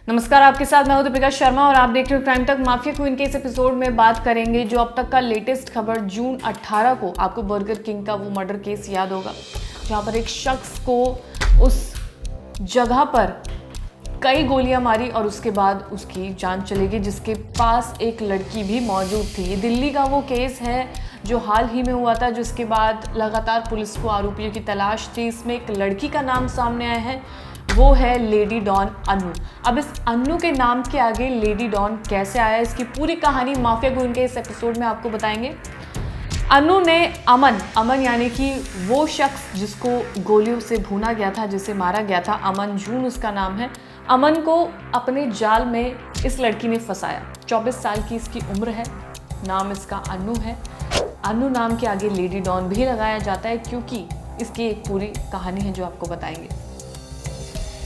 नमस्कार, आपके साथ मैं हूं दीपिका शर्मा और आप देख रहे हो क्राइम तक। माफिया क्वीन के इस एपिसोड में बात करेंगे जो अब तक का लेटेस्ट खबर। जून 18 को आपको बर्गर किंग का वो मर्डर केस याद होगा जहां पर एक शख्स को उस जगह पर कई गोलियां मारी और उसके बाद उसकी जान चली गई, जिसके पास एक लड़की भी मौजूद थी। ये दिल्ली का वो केस है जो हाल ही में हुआ था, जिसके बाद लगातार पुलिस को आरोपियों की तलाश थी। इसमें एक लड़की का नाम सामने आया है, वो है लेडी डॉन अनु। अब इस अनु के नाम के आगे लेडी डॉन कैसे आया, इसकी पूरी कहानी माफिया क्वीन के इस एपिसोड में आपको बताएंगे। अनु ने अमन यानी कि वो शख्स जिसको गोलियों से भूना गया था, जिसे मारा गया था, अमन जून उसका नाम है। अमन को अपने जाल में इस लड़की ने फंसाया। 24 साल की इसकी उम्र है, नाम इसका अनु है। अनु नाम के आगे लेडी डॉन भी लगाया जाता है क्योंकि इसकी एक पूरी कहानी है जो आपको बताएंगे।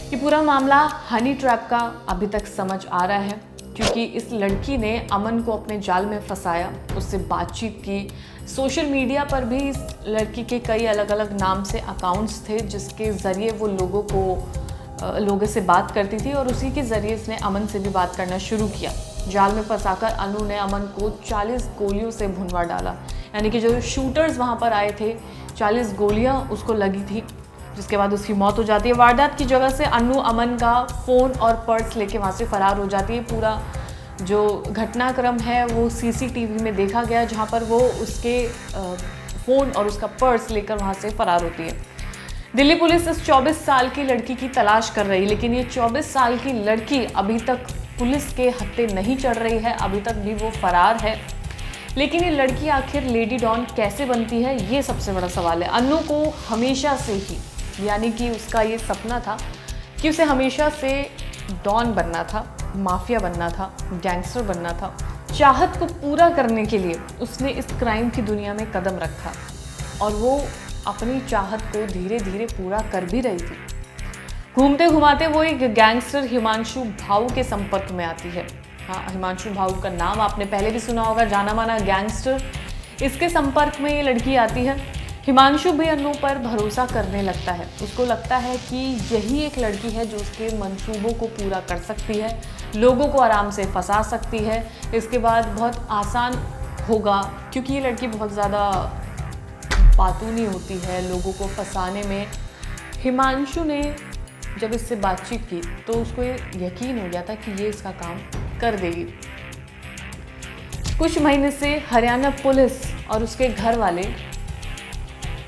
ये पूरा मामला हनी ट्रैप का अभी तक समझ आ रहा है क्योंकि इस लड़की ने अमन को अपने जाल में फंसाया, उससे बातचीत की। सोशल मीडिया पर भी इस लड़की के कई अलग अलग नाम से अकाउंट्स थे जिसके ज़रिए वो लोगों से बात करती थी और उसी के ज़रिए इसने अमन से भी बात करना शुरू किया। जाल में फंसाकर अनु ने अमन को 40 गोलियों से भुनवा डाला, यानी कि जो शूटर्स वहाँ पर आए थे 40 गोलियाँ उसको लगी थी, जिसके बाद उसकी मौत हो जाती है। वारदात की जगह से अनु अमन का फ़ोन और पर्स लेके वहाँ से फ़रार हो जाती है। पूरा जो घटनाक्रम है वो सीसीटीवी में देखा गया, जहाँ पर वो उसके फ़ोन और उसका पर्स लेकर वहाँ से फ़रार होती है। दिल्ली पुलिस इस 24 साल की लड़की की तलाश कर रही है, लेकिन ये 24 साल की लड़की अभी तक पुलिस के हत्थे नहीं चढ़ रही है, अभी तक भी वो फ़रार है। लेकिन ये लड़की आखिर लेडी डॉन कैसे बनती है, ये सबसे बड़ा सवाल है। अनु को हमेशा से ही, यानी कि उसका ये सपना था कि उसे हमेशा से डॉन बनना था, माफिया बनना था, गैंगस्टर बनना था। चाहत को पूरा करने के लिए उसने इस क्राइम की दुनिया में कदम रखा और वो अपनी चाहत को धीरे धीरे पूरा कर भी रही थी। घूमते घुमाते वो एक गैंगस्टर हिमांशु भाऊ के संपर्क में आती है। हाँ, हिमांशु भाऊ का नाम आपने पहले भी सुना होगा, जाना माना गैंगस्टर। इसके संपर्क में ये लड़की आती है। हिमांशु भी अनु पर भरोसा करने लगता है। उसको लगता है कि यही एक लड़की है जो उसके मंसूबों को पूरा कर सकती है, लोगों को आराम से फंसा सकती है। इसके बाद बहुत आसान होगा क्योंकि ये लड़की बहुत ज़्यादा पातूनी होती है लोगों को फंसाने में। हिमांशु ने जब इससे बातचीत की तो उसको ये यकीन हो गया था कि ये इसका काम कर देगी। कुछ महीने से हरियाणा पुलिस और उसके घर वाले,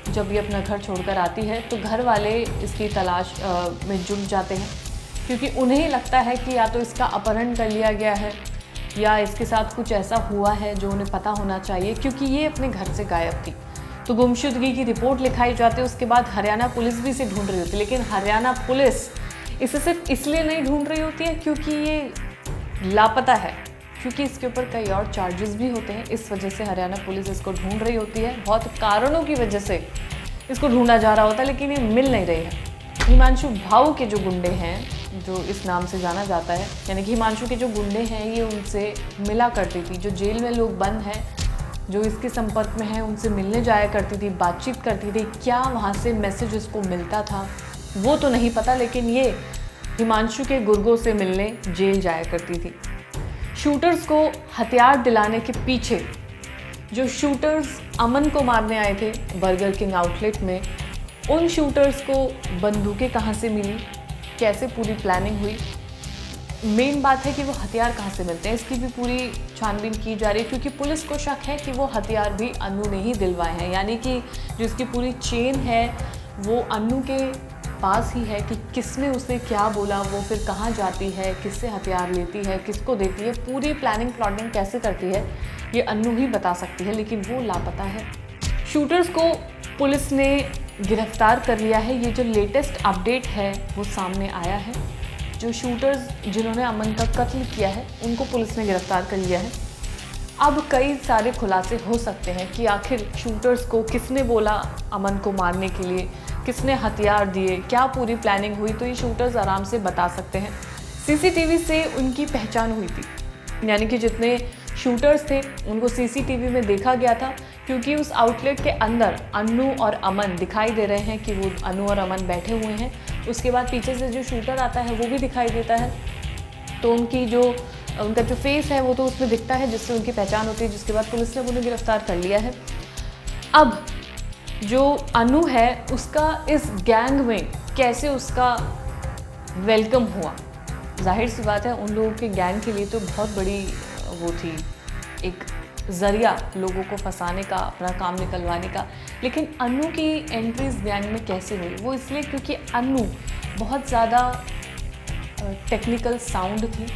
जब ये अपना घर छोड़कर आती है तो घर वाले इसकी तलाश में जुट जाते हैं क्योंकि उन्हें लगता है कि या तो इसका अपहरण कर लिया गया है या इसके साथ कुछ ऐसा हुआ है जो उन्हें पता होना चाहिए, क्योंकि ये अपने घर से गायब थी। तो गुमशुदगी की रिपोर्ट लिखाई जाती है। उसके बाद हरियाणा पुलिस भी इसे ढूंढ रही होती है, लेकिन हरियाणा पुलिस इसे सिर्फ इसलिए नहीं ढूंढ रही होती है क्योंकि ये लापता है, क्योंकि इसके ऊपर कई और चार्जेस भी होते हैं। इस वजह से हरियाणा पुलिस इसको ढूंढ रही होती है। बहुत कारणों की वजह से इसको ढूंढा जा रहा होता है, लेकिन ये मिल नहीं रही है। हिमांशु भाऊ के जो गुंडे हैं, जो इस नाम से जाना जाता है, यानी कि हिमांशु के जो गुंडे हैं, ये उनसे मिला करती थी। जो जेल में लोग बंद हैं, जो इसके संपर्क में हैं, उनसे मिलने जाया करती थी, बातचीत करती थी। क्या वहाँ से मैसेज इसको मिलता था वो तो नहीं पता, लेकिन ये हिमांशु के गुर्गों से मिलने जेल जाया करती थी। शूटर्स को हथियार दिलाने के पीछे जो शूटर्स अमन को मारने आए थे बर्गर किंग आउटलेट में, उन शूटर्स को बंदूकें कहाँ से मिली, कैसे पूरी प्लानिंग हुई, मेन बात है कि वो हथियार कहाँ से मिलते हैं, इसकी भी पूरी छानबीन की जा रही है क्योंकि पुलिस को शक है कि वो हथियार भी अनु ने ही दिलवाए हैं। यानी कि जो इसकी पूरी चेन है वो अनु के पास ही है कि किसने उसे क्या बोला, वो फिर कहाँ जाती है, किससे हथियार लेती है, किसको देती है, पूरी प्लानिंग प्लॉटिंग कैसे करती है ये अनु ही बता सकती है, लेकिन वो लापता है। शूटर्स को पुलिस ने गिरफ्तार कर लिया है। ये जो लेटेस्ट अपडेट है वो सामने आया है। जो शूटर्स जिन्होंने अमन का कत्ल किया है उनको पुलिस ने गिरफ्तार कर लिया है। अब कई सारे खुलासे हो सकते हैं कि आखिर शूटर्स को किसने बोला अमन को मारने के लिए, किसने हथियार दिए, क्या पूरी प्लानिंग हुई, तो ये शूटर्स आराम से बता सकते हैं। सीसीटीवी से उनकी पहचान हुई थी, यानी कि जितने शूटर्स थे उनको सीसीटीवी में देखा गया था क्योंकि उस आउटलेट के अंदर अनु और अमन दिखाई दे रहे हैं कि वो अनु और अमन बैठे हुए हैं। उसके बाद पीछे से जो शूटर आता है वो भी दिखाई देता है। तो उनका जो फेस है वो तो उसमें दिखता है, जिससे उनकी पहचान होती है, जिसके बाद पुलिस ने उन्हें गिरफ्तार कर लिया है। अब जो अनु है उसका इस गैंग में कैसे उसका वेलकम हुआ, जाहिर सी बात है उन लोगों के गैंग के लिए तो बहुत बड़ी वो थी, एक ज़रिया लोगों को फंसाने का, अपना काम निकलवाने का। लेकिन अनु की एंट्री इस गैंग में कैसे हुई, वो इसलिए क्योंकि अनु बहुत ज़्यादा टेक्निकल साउंड थी,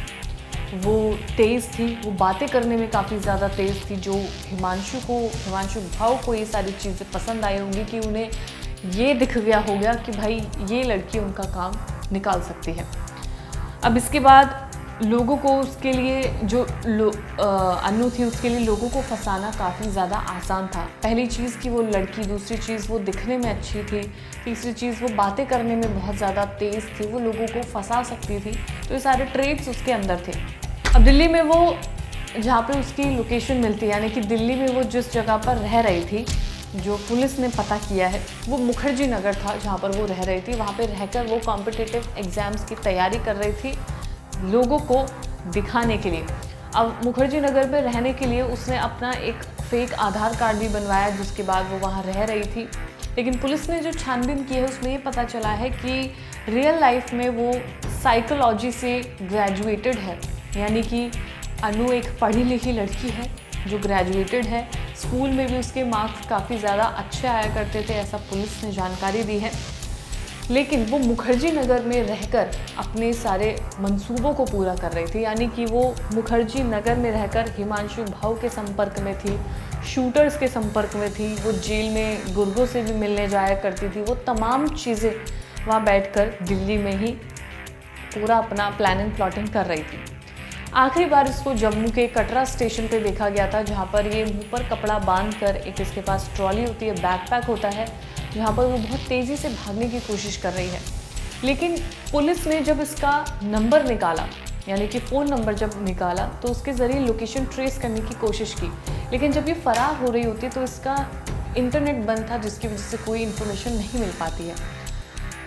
वो तेज़ थी, वो बातें करने में काफ़ी ज़्यादा तेज़ थी, जो हिमांशु भाव को ये सारी चीज़ें पसंद आई होंगी कि उन्हें ये दिख गया होगा कि भाई ये लड़की उनका काम निकाल सकती है। अब इसके बाद लोगों को उसके लिए अनु थी, उसके लिए लोगों को फंसाना काफ़ी ज़्यादा आसान था। पहली चीज़ कि वो लड़की, दूसरी चीज़ वो दिखने में अच्छी थी, तीसरी चीज़ वो बातें करने में बहुत ज़्यादा तेज़ थी, वो लोगों को फंसा सकती थी। तो ये सारे ट्रेड्स उसके अंदर थे। अब दिल्ली में वो जहाँ पे उसकी लोकेशन मिलती है, यानी कि दिल्ली में वो जिस जगह पर रह रही थी, जो पुलिस ने पता किया है, वो मुखर्जी नगर था जहाँ पर वो रह रही थी। वहाँ पे रहकर वो कॉम्पिटिटिव एग्ज़ाम्स की तैयारी कर रही थी लोगों को दिखाने के लिए। अब मुखर्जी नगर में रहने के लिए उसने अपना एक फेक आधार कार्ड भी बनवाया, जिसके बाद वो वहाँ रह रही थी। लेकिन पुलिस ने जो छानबीन की है उसमें ये पता चला है कि रियल लाइफ में वो साइकोलॉजी से ग्रेजुएटेड है, यानी कि अनु एक पढ़ी लिखी लड़की है जो ग्रेजुएटेड है। स्कूल में भी उसके मार्क्स काफ़ी ज़्यादा अच्छे आया करते थे, ऐसा पुलिस ने जानकारी दी है। लेकिन वो मुखर्जी नगर में रहकर अपने सारे मंसूबों को पूरा कर रही थी, यानी कि वो मुखर्जी नगर में रहकर हिमांशु भाव के संपर्क में थी, शूटर्स के संपर्क में थी, वो जेल में गुर्गों से भी मिलने जाया करती थी। वो तमाम चीज़ें वहाँ बैठकर दिल्ली में ही पूरा अपना प्लान एंड प्लॉटिंग कर रही थी। आखिरी बार इसको जम्मू के कटरा स्टेशन पे देखा गया था, जहाँ पर ये मुंह पर कपड़ा बांध कर, एक इसके पास ट्रॉली होती है, बैकपैक होता है, जहाँ पर वो बहुत तेज़ी से भागने की कोशिश कर रही है। लेकिन पुलिस ने जब इसका नंबर निकाला, यानी कि फ़ोन नंबर जब निकाला, तो उसके ज़रिए लोकेशन ट्रेस करने की कोशिश की। लेकिन जब ये फ़रार हो रही होती तो इसका इंटरनेट बंद था, जिसकी वजह से कोई इन्फॉर्मेशन नहीं मिल पाती है।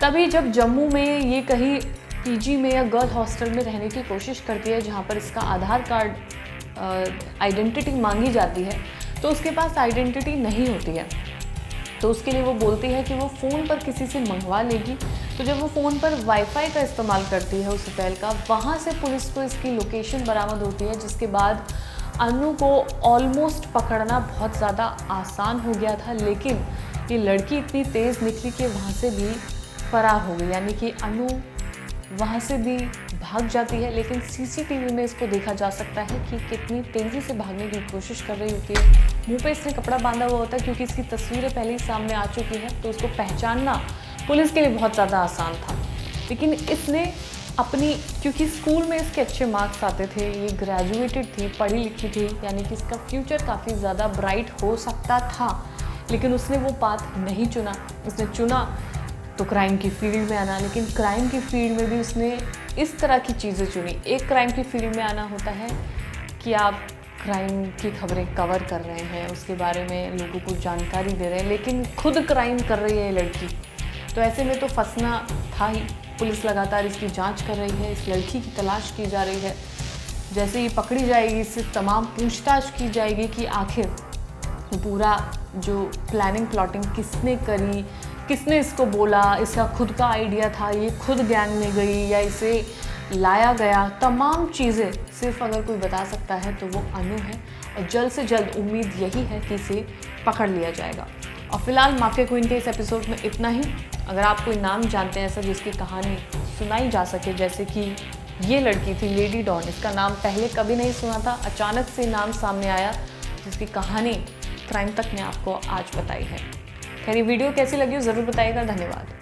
तभी जब जम्मू में ये कहीं पीजी में या गर्ल हॉस्टल में रहने की कोशिश करती है, जहाँ पर इसका आधार कार्ड आइडेंटिटी मांगी जाती है, तो उसके पास आइडेंटिटी नहीं होती है। तो उसके लिए वो बोलती है कि वो फ़ोन पर किसी से मंगवा लेगी। तो जब वो फ़ोन पर वाईफाई का इस्तेमाल करती है उस होटल का, वहाँ से पुलिस को इसकी लोकेशन बरामद होती है, जिसके बाद अनु को ऑलमोस्ट पकड़ना बहुत ज़्यादा आसान हो गया था। लेकिन ये लड़की इतनी तेज़ निकली कि वहाँ से भी फरार हो गई, यानी कि अनु वहाँ से भी भाग जाती है। लेकिन सीसीटीवी में इसको देखा जा सकता है कि कितनी तेज़ी से भागने की कोशिश कर रही होती है। मुंह पे इसने कपड़ा बांधा हुआ होता है, क्योंकि इसकी तस्वीरें पहले ही सामने आ चुकी है, तो उसको पहचानना पुलिस के लिए बहुत ज़्यादा आसान था। लेकिन इसने क्योंकि स्कूल में इसके अच्छे मार्क्स आते थे, ये ग्रेजुएटेड थी, पढ़ी लिखी थी, यानी कि इसका फ्यूचर काफ़ी ज़्यादा ब्राइट हो सकता था। लेकिन उसने वो पाथ नहीं चुना। उसने चुना तो क्राइम की फील्ड में आना, लेकिन क्राइम की फील्ड में भी उसने इस तरह की चीज़ें चुनी। एक क्राइम की फील्ड में आना होता है कि आप क्राइम की खबरें कवर कर रहे हैं, उसके बारे में लोगों को जानकारी दे रहे हैं, लेकिन खुद क्राइम कर रही है ये लड़की। तो ऐसे में तो फंसना था ही। पुलिस लगातार इसकी जांच कर रही है, इस लड़की की तलाश की जा रही है। जैसे ही पकड़ी जाएगी, इससे तमाम पूछताछ की जाएगी कि आखिर पूरा जो प्लानिंग प्लॉटिंग किसने करी, किसने इसको बोला, इसका खुद का आइडिया था, ये खुद गैंग में गई या इसे लाया गया। तमाम चीज़ें सिर्फ अगर कोई बता सकता है तो वो अनु है, और जल्द से जल्द उम्मीद यही है कि इसे पकड़ लिया जाएगा। और फिलहाल माफिया क्वीन के इस एपिसोड में इतना ही। अगर आप कोई नाम जानते हैं ऐसा जिसकी कहानी सुनाई जा सके, जैसे कि ये लड़की थी लेडी डॉन, इसका नाम पहले कभी नहीं सुना था, अचानक से नाम सामने आया, जिसकी कहानी क्राइम तक ने आपको आज बताई है। खैर, ये वीडियो कैसी लगी ज़रूर बताइएगा। धन्यवाद।